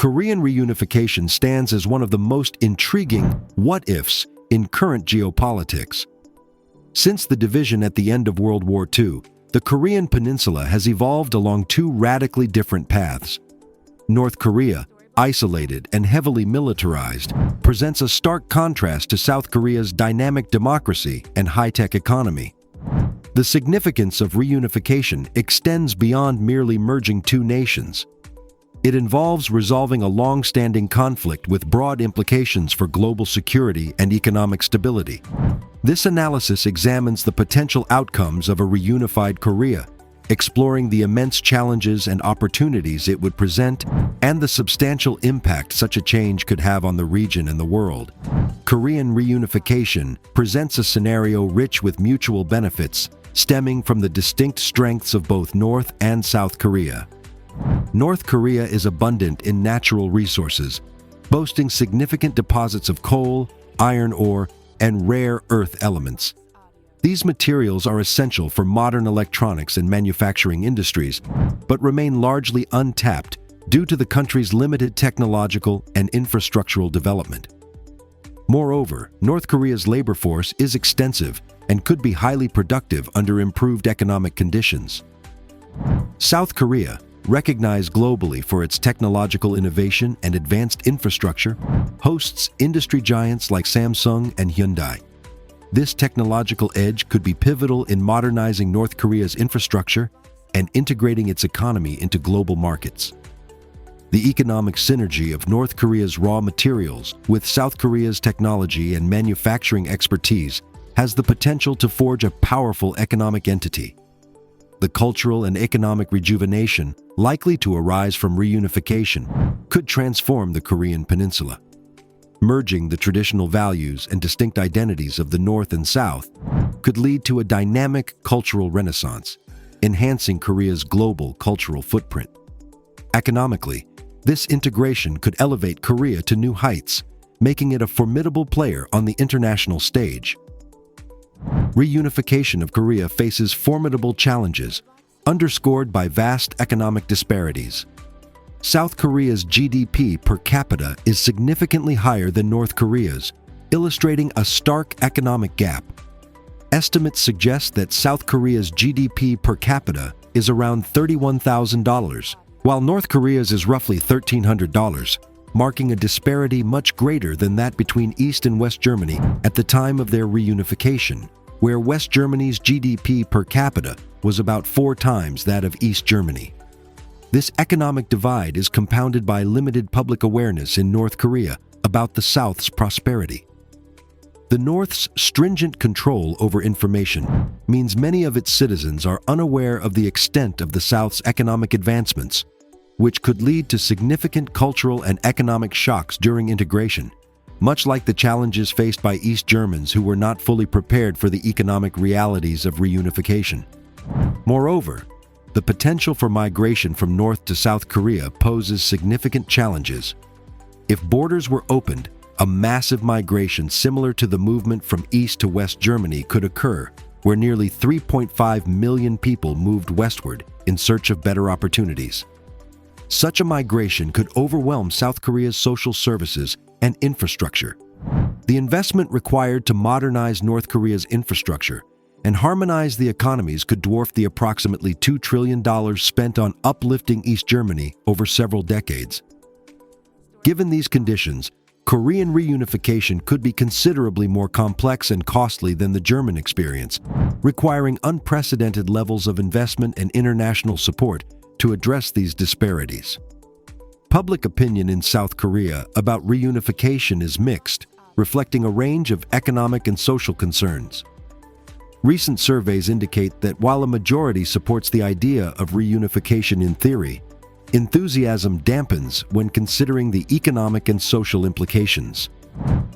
Korean reunification stands as one of the most intriguing what-ifs in current geopolitics. Since the division at the end of World War II, the Korean peninsula has evolved along two radically different paths. North Korea, isolated and heavily militarized, presents a stark contrast to South Korea's dynamic democracy and high-tech economy. The significance of reunification extends beyond merely merging two nations. It involves resolving a long-standing conflict with broad implications for global security and economic stability. This analysis examines the potential outcomes of a reunified Korea, exploring the immense challenges and opportunities it would present and the substantial impact such a change could have on the region and the world. Korean reunification presents a scenario rich with mutual benefits stemming from the distinct strengths of both North and South Korea. North Korea is abundant in natural resources, boasting significant deposits of coal, iron ore, and rare earth elements. These materials are essential for modern electronics and manufacturing industries, but remain largely untapped due to the country's limited technological and infrastructural development. Moreover, North Korea's labor force is extensive and could be highly productive under improved economic conditions. South Korea, recognized globally for its technological innovation and advanced infrastructure, hosts industry giants like Samsung and Hyundai. This technological edge could be pivotal in modernizing North Korea's infrastructure and integrating its economy into global markets. The economic synergy of North Korea's raw materials with South Korea's technology and manufacturing expertise has the potential to forge a powerful economic entity. The cultural and economic rejuvenation likely to arise from reunification could transform the Korean peninsula. Merging the traditional values and distinct identities of the North and South could lead to a dynamic cultural renaissance, enhancing Korea's global cultural footprint. Economically, this integration could elevate Korea to new heights, making it a formidable player on the international stage. Reunification of Korea faces formidable challenges, underscored by vast economic disparities. South Korea's GDP per capita is significantly higher than North Korea's, illustrating a stark economic gap. Estimates suggest that South Korea's GDP per capita is around $31,000, while North Korea's is roughly $1,300, marking a disparity much greater than that between East and West Germany at the time of their reunification, where West Germany's GDP per capita was about 4 times that of East Germany. This economic divide is compounded by limited public awareness in North Korea about the South's prosperity. The North's stringent control over information means many of its citizens are unaware of the extent of the South's economic advancements, which could lead to significant cultural and economic shocks during integration, much like the challenges faced by East Germans who were not fully prepared for the economic realities of reunification. Moreover, the potential for migration from North to South Korea poses significant challenges. If borders were opened, a massive migration similar to the movement from East to West Germany could occur, where nearly 3.5 million people moved westward in search of better opportunities. Such a migration could overwhelm South Korea's social services and infrastructure. The investment required to modernize North Korea's infrastructure and harmonize the economies could dwarf the approximately $2 trillion spent on uplifting East Germany over several decades. Given these conditions, Korean reunification could be considerably more complex and costly than the German experience, requiring unprecedented levels of investment and international support to address these disparities. Public opinion in South Korea about reunification is mixed, reflecting a range of economic and social concerns. Recent surveys indicate that while a majority supports the idea of reunification in theory, enthusiasm dampens when considering the economic and social implications.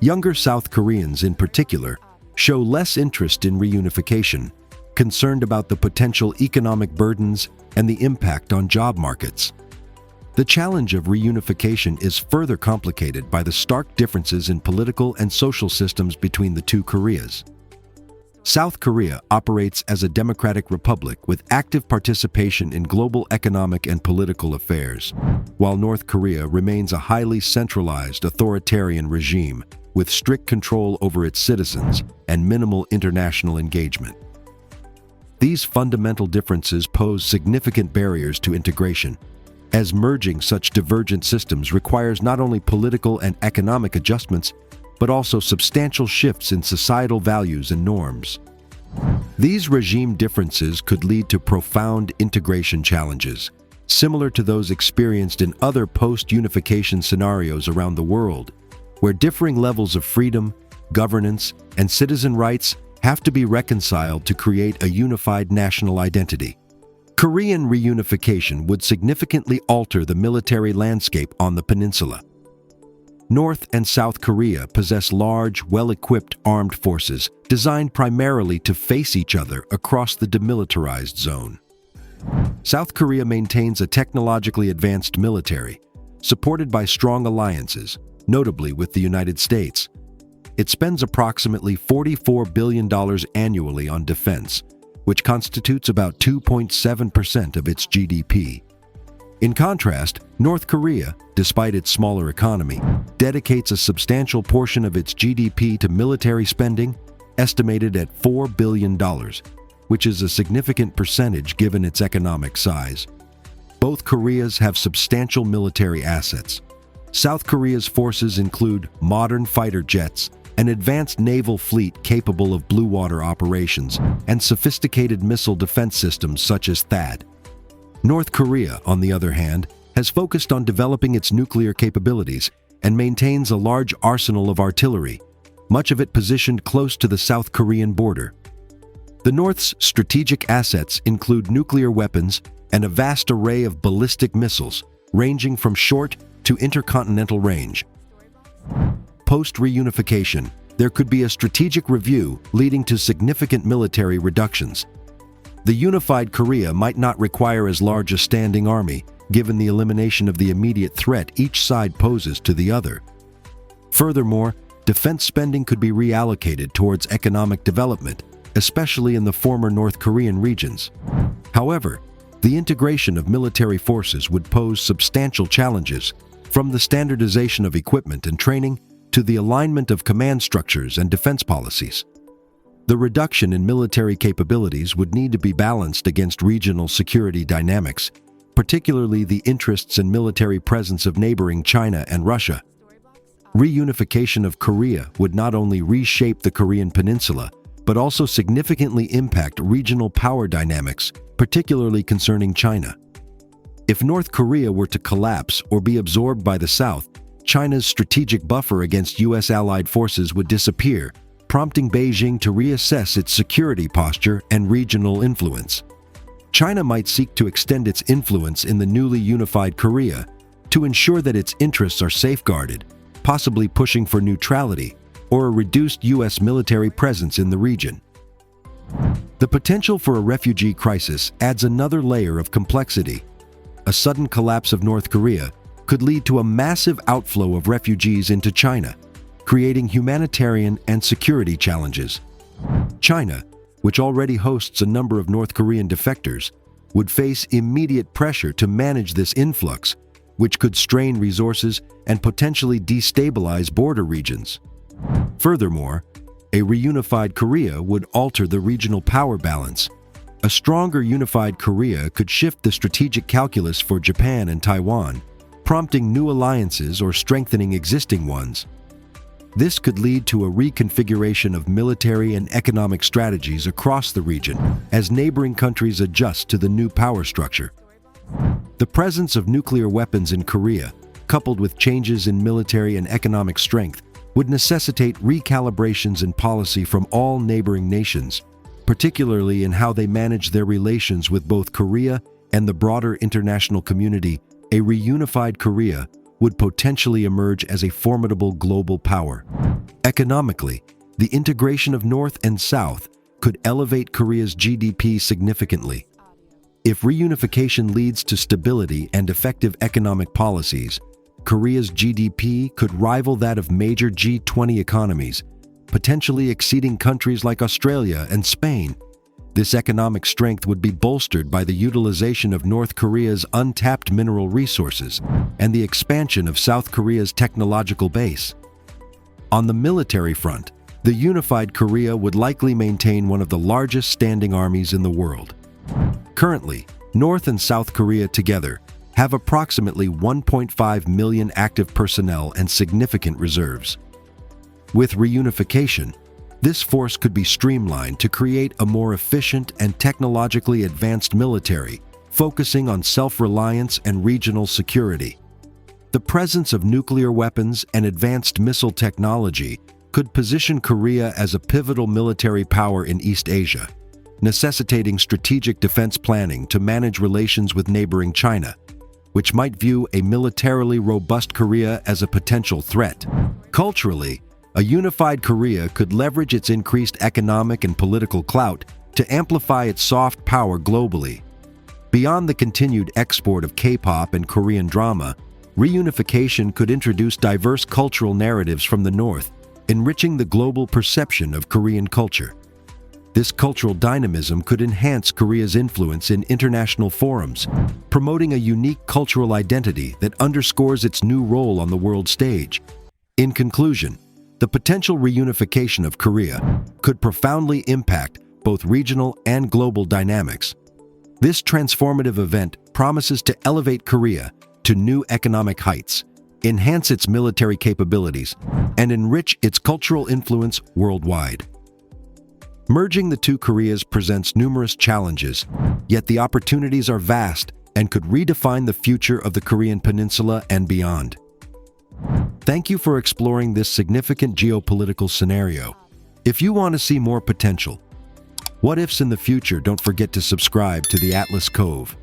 Younger South Koreans in particular show less interest in reunification, concerned about the potential economic burdens and the impact on job markets. The challenge of reunification is further complicated by the stark differences in political and social systems between the two Koreas. South Korea operates as a democratic republic with active participation in global economic and political affairs, while North Korea remains a highly centralized authoritarian regime with strict control over its citizens and minimal international engagement. These fundamental differences pose significant barriers to integration, as merging such divergent systems requires not only political and economic adjustments, but also substantial shifts in societal values and norms. These regime differences could lead to profound integration challenges, similar to those experienced in other post-unification scenarios around the world, where differing levels of freedom, governance, and citizen rights have to be reconciled to create a unified national identity. Korean reunification would significantly alter the military landscape on the peninsula. North and South Korea possess large, well-equipped armed forces designed primarily to face each other across the demilitarized zone. South Korea maintains a technologically advanced military, supported by strong alliances, notably with the United States. It spends approximately $44 billion annually on defense, which constitutes about 2.7% of its GDP. In contrast, North Korea, despite its smaller economy, dedicates a substantial portion of its GDP to military spending, estimated at $4 billion, which is a significant percentage given its economic size. Both Koreas have substantial military assets. South Korea's forces include modern fighter jets, an advanced naval fleet capable of blue water operations, and sophisticated missile defense systems such as THAAD. North Korea, on the other hand, has focused on developing its nuclear capabilities and maintains a large arsenal of artillery, much of it positioned close to the South Korean border. The North's strategic assets include nuclear weapons and a vast array of ballistic missiles, ranging from short to intercontinental range. Post-reunification, there could be a strategic review leading to significant military reductions. The unified Korea might not require as large a standing army, given the elimination of the immediate threat each side poses to the other. Furthermore, defense spending could be reallocated towards economic development, especially in the former North Korean regions. However, the integration of military forces would pose substantial challenges, from the standardization of equipment and training to the alignment of command structures and defense policies. The reduction in military capabilities would need to be balanced against regional security dynamics, particularly the interests and military presence of neighboring China and Russia. Reunification of Korea would not only reshape the Korean peninsula, but also significantly impact regional power dynamics, particularly concerning China. If North Korea were to collapse or be absorbed by the South, China's strategic buffer against U.S. allied forces would disappear, prompting Beijing to reassess its security posture and regional influence. China might seek to extend its influence in the newly unified Korea to ensure that its interests are safeguarded, possibly pushing for neutrality or a reduced U.S. military presence in the region. The potential for a refugee crisis adds another layer of complexity. A sudden collapse of North Korea could lead to a massive outflow of refugees into China, creating humanitarian and security challenges. China, which already hosts a number of North Korean defectors, would face immediate pressure to manage this influx, which could strain resources and potentially destabilize border regions. Furthermore, a reunified Korea would alter the regional power balance. A stronger unified Korea could shift the strategic calculus for Japan and Taiwan, prompting new alliances or strengthening existing ones. This could lead to a reconfiguration of military and economic strategies across the region as neighboring countries adjust to the new power structure. The presence of nuclear weapons in Korea, coupled with changes in military and economic strength, would necessitate recalibrations in policy from all neighboring nations, particularly in how they manage their relations with both Korea and the broader international community. A reunified Korea would potentially emerge as a formidable global power. Economically, the integration of North and South could elevate Korea's GDP significantly. If reunification leads to stability and effective economic policies, Korea's GDP could rival that of major G20 economies, potentially exceeding countries like Australia and Spain. This economic strength would be bolstered by the utilization of North Korea's untapped mineral resources and the expansion of South Korea's technological base. On the military front, the unified Korea would likely maintain one of the largest standing armies in the world. Currently, North and South Korea together have approximately 1.5 million active personnel and significant reserves. With reunification, this force could be streamlined to create a more efficient and technologically advanced military, focusing on self-reliance and regional security. The presence of nuclear weapons and advanced missile technology could position Korea as a pivotal military power in East Asia, necessitating strategic defense planning to manage relations with neighboring China, which might view a militarily robust Korea as a potential threat. Culturally, a unified Korea could leverage its increased economic and political clout to amplify its soft power globally. Beyond the continued export of K-pop and Korean drama, reunification could introduce diverse cultural narratives from the North, enriching the global perception of Korean culture. This cultural dynamism could enhance Korea's influence in international forums, promoting a unique cultural identity that underscores its new role on the world stage. In conclusion, the potential reunification of Korea could profoundly impact both regional and global dynamics. This transformative event promises to elevate Korea to new economic heights, enhance its military capabilities, and enrich its cultural influence worldwide. Merging the two Koreas presents numerous challenges, yet the opportunities are vast and could redefine the future of the Korean Peninsula and beyond. Thank you for exploring this significant geopolitical scenario. If you want to see more potential what ifs in the future, don't forget to subscribe to the Atlas Cove.